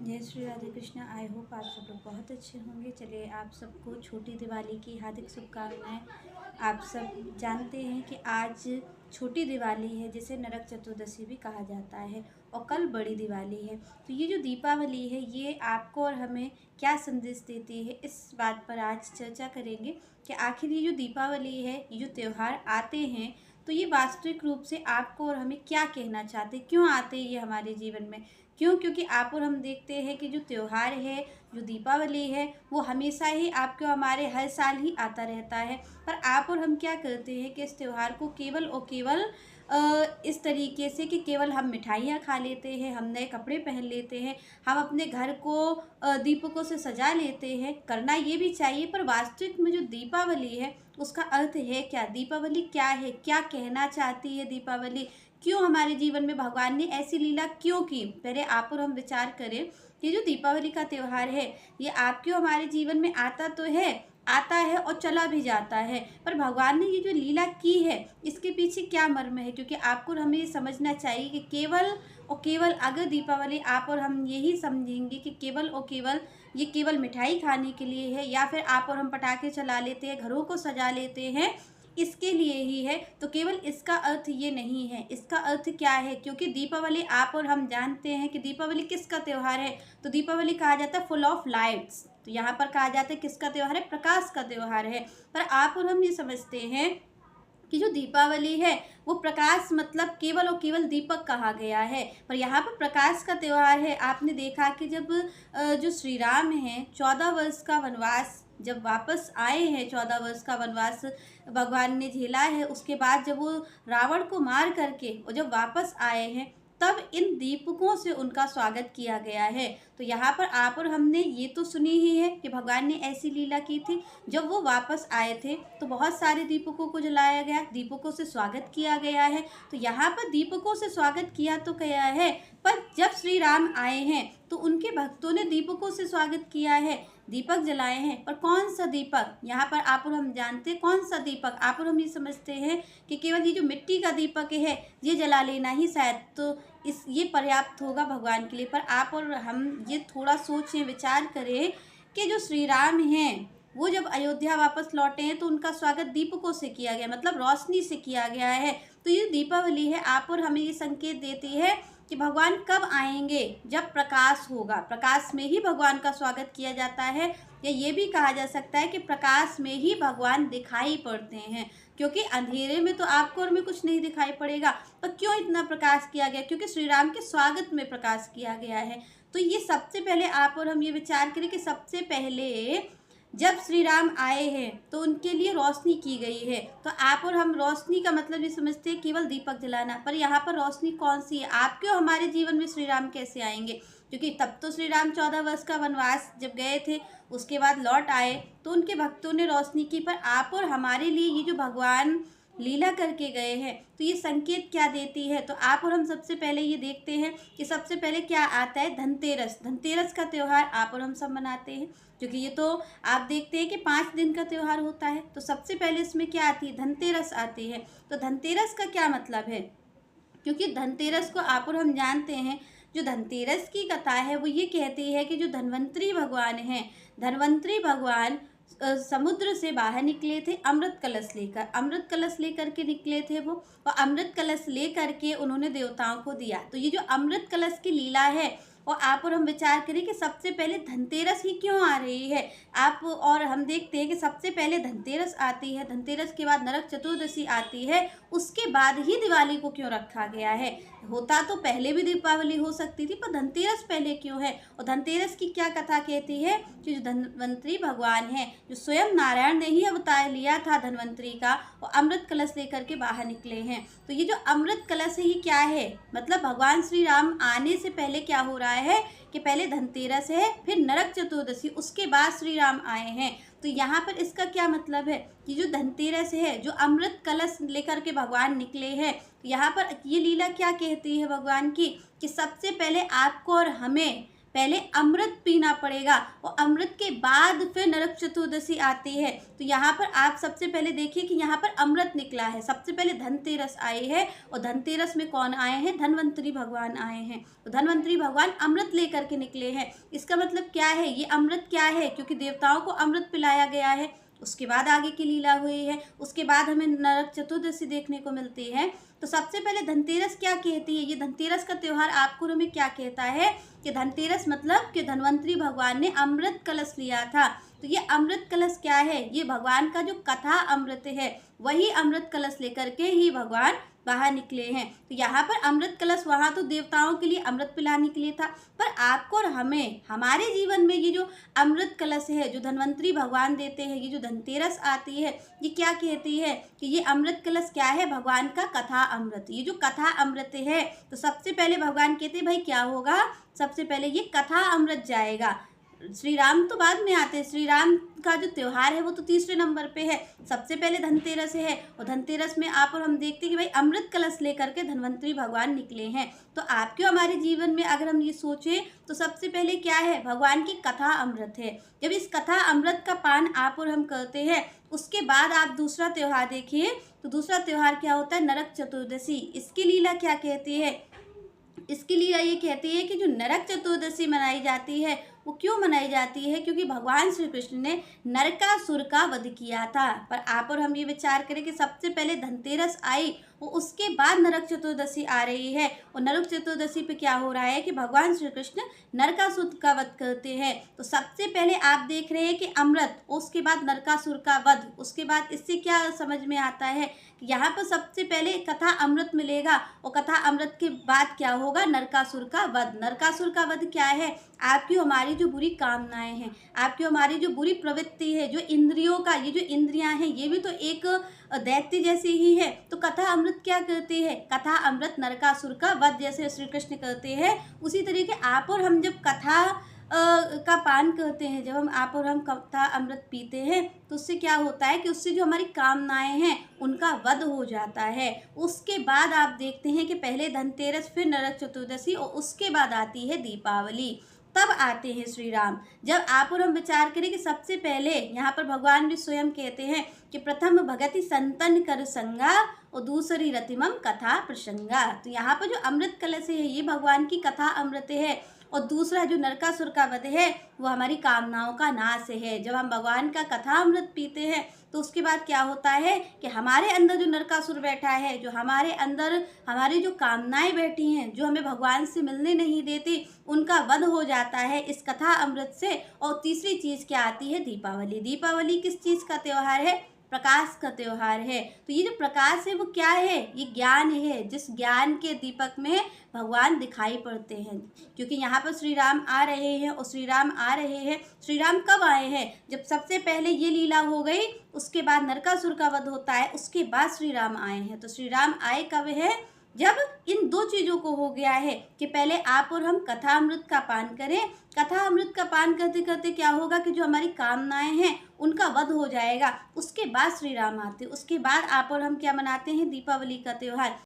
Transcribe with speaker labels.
Speaker 1: जय Shri Radhe Krishna. I hope आप सब लोग बहुत अच्छे होंगे। चलिए आप सबको छोटी दिवाली की हार्दिक शुभकामनाएं। आप सब जानते हैं कि आज छोटी दिवाली है जिसे नरक चतुर्दशी भी कहा जाता है और कल बड़ी दिवाली है। तो ये जो दीपावली है ये आपको और हमें क्या संदेश देती है, इस बात पर आज चर्चा करेंगे कि आखिर ये जो दीपावली है, ये जो त्यौहार आते हैं तो ये वास्तविक रूप से आपको और हमें क्या कहना चाहते हैं, क्यों आते हैं ये हमारे जीवन में। क्यों? क्योंकि आप और हम देखते हैं कि जो त्यौहार है, जो दीपावली है, वो हमेशा ही आपके हमारे हर साल ही आता रहता है। पर आप और हम क्या करते हैं कि इस त्यौहार को केवल और केवल इस तरीके से कि केवल हम मिठाइयाँ खा लेते हैं, हम नए कपड़े पहन लेते हैं, हम अपने घर को दीपकों से सजा लेते हैं। करना ये भी चाहिए, पर वास्तविक में जो दीपावली है उसका अर्थ है क्या? दीपावली क्या है? क्या कहना चाहती है दीपावली? क्यों हमारे जीवन में भगवान ने ऐसी लीला क्यों की? पहले आप और हम विचार करें कि जो दीपावली का त्यौहार है ये आपके हमारे जीवन में आता है और चला भी जाता है, पर भगवान ने ये जो लीला की है इसके पीछे क्या मर्म है? क्योंकि आपको और हमें ये समझना चाहिए कि केवल और केवल अगर दीपावली आप और हम यही समझेंगे कि केवल और केवल ये केवल मिठाई खाने के लिए है, या फिर आप और हम पटाखे चला लेते हैं, घरों को सजा लेते हैं, इसके लिए ही है, तो केवल इसका अर्थ ये नहीं है। इसका अर्थ क्या है? क्योंकि दीपावली आप और हम जानते हैं कि दीपावली किसका त्यौहार है, तो दीपावली कहा जाता है फुल ऑफ लाइट्स। तो यहाँ पर कहा जाता है किसका त्यौहार है? प्रकाश का त्यौहार है। पर आप और हम ये समझते हैं कि जो दीपावली है वो प्रकाश मतलब केवल और केवल दीपक कहा गया है, पर यहाँ पर प्रकाश का त्यौहार है। आपने देखा कि जब जो श्री राम हैं 14 वर्ष का वनवास जब वापस आए हैं, 14 वर्ष का वनवास भगवान ने झेला है, उसके बाद जब वो रावण को मार करके और जब वापस आए हैं तब इन दीपकों से उनका स्वागत किया गया है। तो यहाँ पर आप और हमने ये तो सुनी ही है कि भगवान ने ऐसी लीला की थी, जब वो वापस आए थे तो बहुत सारे दीपकों को जलाया गया, दीपकों से स्वागत किया गया है। तो यहाँ पर दीपकों से स्वागत किया तो गया है, पर जब श्री राम आए हैं तो उनके भक्तों ने दीपकों से स्वागत किया है, दीपक जलाए हैं। पर कौन सा दीपक? यहाँ पर आप और हम जानते हैं कौन सा दीपक। आप और हम ये समझते हैं कि केवल ये जो मिट्टी का दीपक है ये जला लेना ही शायद तो ये पर्याप्त होगा भगवान के लिए। पर आप और हम ये थोड़ा सोचें, विचार करें कि जो श्री राम हैं वो जब अयोध्या वापस लौटे हैं तो उनका स्वागत दीपकों से किया गया, मतलब रोशनी से किया गया है। तो ये दीपावली है आप और हमें ये संकेत देती है कि भगवान कब आएंगे? जब प्रकाश होगा। प्रकाश में ही भगवान का स्वागत किया जाता है, या ये भी कहा जा सकता है कि प्रकाश में ही भगवान दिखाई पड़ते हैं, क्योंकि अंधेरे में तो आपको और में कुछ नहीं दिखाई पड़ेगा। तो क्यों इतना प्रकाश किया गया? क्योंकि श्री राम के स्वागत में प्रकाश किया गया है। तो ये सबसे पहले आप और हम ये विचार करें कि सबसे पहले जब श्री राम आए हैं तो उनके लिए रोशनी की गई है। तो आप और हम रोशनी का मतलब ये समझते हैं केवल दीपक जलाना, पर यहाँ पर रोशनी कौन सी है? आपके और हमारे जीवन में श्री राम कैसे आएंगे? क्योंकि तब तो श्री राम 14 वर्ष का वनवास जब गए थे उसके बाद लौट आए तो उनके भक्तों ने रोशनी की, पर आप और हमारे लिए ये जो भगवान लीला करके गए हैं तो ये संकेत क्या देती है? तो आप और हम सबसे पहले ये देखते हैं कि सबसे पहले क्या आता है? धनतेरस। धनतेरस का त्यौहार आप और हम सब मनाते हैं, क्योंकि ये तो आप देखते हैं कि 5 दिन का त्यौहार होता है। तो सबसे पहले इसमें क्या आती है? धनतेरस आती है। तो धनतेरस का क्या मतलब है? क्योंकि धनतेरस को आप और हम जानते हैं, जो धनतेरस की कथा है वो ये कहती है कि जो धन्वंतरी भगवान हैं, धन्वंतरी भगवान समुद्र से बाहर निकले थे अमृत कलश लेकर। अमृत कलश लेकर के निकले थे वो, और अमृत कलश ले करके उन्होंने देवताओं को दिया। तो ये जो अमृत कलश की लीला है और आप और हम विचार करें कि सबसे पहले धनतेरस ही क्यों आ रही है। आप और हम देखते हैं कि सबसे पहले धनतेरस आती है, धनतेरस के बाद नरक चतुर्दशी आती है, उसके बाद ही दिवाली को क्यों रखा गया है? होता तो पहले भी दीपावली हो सकती थी, पर धनतेरस पहले क्यों है? और धनतेरस की क्या कथा कहती है कि जो धन्वंतरी भगवान है, जो स्वयं नारायण ने ही अवतार लिया था धन्वंतरी का, और अमृत कलश लेकर के बाहर निकले हैं। तो ये जो अमृत कलश ही क्या है? मतलब भगवान श्री राम आने से पहले क्या हो रहा है कि पहले धनतेरस है, फिर नरक चतुर्दशी, उसके बाद श्री राम आए हैं। तो यहाँ पर इसका क्या मतलब है कि जो धनतेरस है, जो अमृत कलश लेकर के भगवान निकले हैं, तो यहाँ पर ये लीला क्या कहती है भगवान की कि सबसे पहले आपको और हमें पहले अमृत पीना पड़ेगा और अमृत के बाद फिर नरक चतुर्दशी आती है। तो यहाँ पर आप सबसे पहले देखिए कि यहाँ पर अमृत निकला है। सबसे पहले धनतेरस आई है और धनतेरस में कौन आए हैं? धनवंतरी भगवान आए हैं। तो धनवंतरी भगवान अमृत लेकर के निकले हैं। इसका मतलब क्या है? ये अमृत क्या है? क्योंकि देवताओं को अमृत पिलाया गया है। उसके बाद आगे की लीला हुई है, उसके बाद हमें नरक चतुर्दशी देखने को मिलती है। तो सबसे पहले धनतेरस क्या कहती है? ये धनतेरस का त्यौहार आपको हमें क्या कहता है कि धनतेरस मतलब कि धनवंतरी भगवान ने अमृत कलश लिया था। तो ये अमृत कलश क्या है? ये भगवान का जो कथा अमृत है, वही अमृत कलश लेकर के ही भगवान बाहर निकले हैं। तो यहाँ पर अमृत कलश वहाँ तो देवताओं के लिए अमृत पिलाने के लिए था, पर आपको और हमें हमारे जीवन में ये जो अमृत कलश है, जो धनवंतरी भगवान देते हैं, ये जो धनतेरस आती है, ये क्या कहती है कि ये अमृत कलश क्या है? भगवान का कथा अमृत। ये जो कथा अमृत है, तो सबसे पहले भगवान कहते हैं भाई क्या होगा? सबसे पहले ये कथा अमृत जाएगा। श्री राम तो बाद में आते हैं। श्री राम का जो त्यौहार है वो तो तीसरे नंबर पे है। सबसे पहले धनतेरस है और धनतेरस में आप और हम देखते हैं कि भाई अमृत कलश लेकर के धनवंतरी भगवान निकले हैं। तो आपके हमारे जीवन में अगर हम ये सोचें तो सबसे पहले क्या है? भगवान की कथा अमृत है। जब इस कथा अमृत का पान आप और हम करते हैं, उसके बाद आप दूसरा त्यौहार देखिए, तो दूसरा त्यौहार क्या होता है? नरक चतुर्दशी। इसकी लीला क्या कहती है? इसकी लीला ये कहती है कि जो नरक चतुर्दशी मनाई जाती है, वो क्यों मनाई जाती है? क्योंकि भगवान श्री कृष्ण ने नरकासुर का वध किया था। पर आप और हम ये विचार करें कि सबसे पहले धनतेरस आई और उसके बाद नरक चतुर्दशी आ रही है, और नरक चतुर्दशी पे क्या हो रहा है कि भगवान श्री कृष्ण नरकासुर का वध करते हैं। तो सबसे पहले आप देख रहे हैं कि अमृत, उसके बाद नरकासुर का वध। उसके बाद इससे क्या समझ में आता है कि यहाँ पर सबसे पहले कथा अमृत मिलेगा और कथा अमृत के बाद क्या होगा? नरकासुर का वध। नरकासुर का वध क्या है? आपकी हमारी जो बुरी कामनाएं हैं, आपकी हमारी जो बुरी प्रवृत्ति है, जो इंद्रियों का, ये जो इंद्रियां हैं, ये भी तो एक दैत्य जैसी ही है। तो कथा अमृत क्या करती है? कथा अमृत नरकासुर का वध जैसे श्री कृष्ण करते हैं, उसी तरीके आप और हम जब कथा का पान करते हैं, जब हम आप और हम कथा अमृत पीते हैं, तो उससे क्या होता है कि उससे जो हमारी कामनाएं हैं उनका वध हो जाता है। उसके बाद आप देखते हैं कि पहले धनतेरस, फिर नरक चतुर्दशी और उसके बाद आती है दीपावली। तब आते हैं श्री राम। जब आप और हम विचार करें कि सबसे पहले यहाँ पर भगवान भी स्वयं कहते हैं कि प्रथम भगति संतन कर संगा और दूसरी रतिमम कथा प्रसंगा। तो यहाँ पर जो अमृत कलश है ये भगवान की कथा अमृत है, और दूसरा जो नरकासुर का वध है वो हमारी कामनाओं का नाश है। जब हम भगवान का कथा अमृत पीते हैं तो उसके बाद क्या होता है कि हमारे अंदर जो नरकासुर बैठा है, जो हमारे अंदर हमारी जो कामनाएं बैठी हैं, जो हमें भगवान से मिलने नहीं देती, उनका वध हो जाता है इस कथा अमृत से। और तीसरी चीज़ क्या आती है? दीपावली। दीपावली किस चीज़ का त्यौहार है? प्रकाश का त्यौहार है। तो ये जो प्रकाश है वो क्या है? ये ज्ञान है। जिस ज्ञान के दीपक में भगवान दिखाई पड़ते हैं, क्योंकि यहाँ पर श्री राम आ रहे हैं। और श्री राम आ रहे हैं, श्री राम कब आए हैं? जब सबसे पहले ये लीला हो गई, उसके बाद नरकासुर का वध होता है, उसके बाद श्री राम आए हैं। तो श्री राम आए कब है? जब इन दो चीज़ों को हो गया है कि पहले आप और हम कथा अमृत का पान करें। कथा अमृत का पान करते करते क्या होगा कि जो हमारी कामनाएं हैं उनका वध हो जाएगा। उसके बाद श्री राम आते, उसके बाद आप और हम क्या मनाते हैं? दीपावली का त्यौहार।